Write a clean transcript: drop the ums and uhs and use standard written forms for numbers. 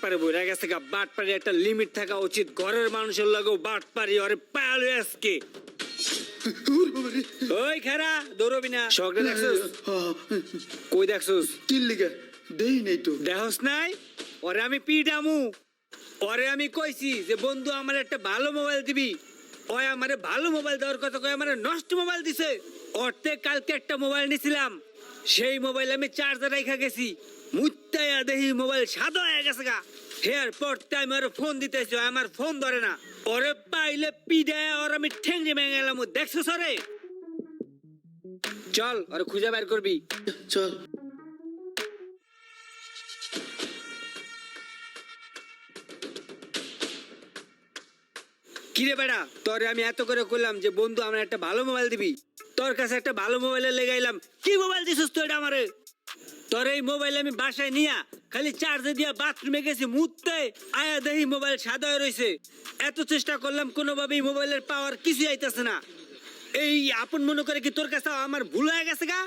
পারে বইরা গেছে গা। বাট পারি একটা লিমিট থাকা উচিত। ঘরের মানুষের লাগেও বাট পারি ওরে পালো আজকে। ওই খারা দৌড়বি না। শখটা দেখছস? কই দেখছস? কি লিগা দেই নাই তো। দেখস নাই? ওরে আমি পিডামু। ওরে আমি কইছি যে বন্ধু আমার একটা ভালো মোবাইল দিবি। ওই আমারে ভালো মোবাইল দেওয়ার কথা কই আমারে নষ্ট মোবাইল দিছে। ওরতে কালকে একটা মোবাইল নিছিলাম, সেই মোবাইল আমি চার্জার রাইখা গেছি, মুত্তায়া দেহি মোবাইল সাদা হয়ে গেছে গা। হেয়ার পর টাইম ওরে ফোন দিতেছে, আমার ফোন ধরে না। ওরে পাইলে পিডায় ওর আমি ঠেঙ্গে ভেঙে গেলাম। দেখছস ওরে? চল ওরে খুঁজে বের করবি। চল। কিরে বেড়া, তোরে আমি এত করে কইলাম যে বন্ধু আমার একটা ভালো মোবাইল দিবি, তোর কাছে একটা ভালো মোবাইলে লেগাইলাম, কি মোবাইল দিছিস তুই এটা আমারে? তোর এই মোবাইল আমি বাসায় নিয়া খালি চার্জে দিয়া বাথরুমে গেছি, মুততে আয়া দেহি মোবাইল সাদা হয়ে রয়েছে। এত চেষ্টা করলাম কোনোভাবেই মোবাইলের পাওয়ার কিছু আইতাছে না। এই আপন মনে করে কি তোর কাছে আমার ভুল হয়ে গেছে গা?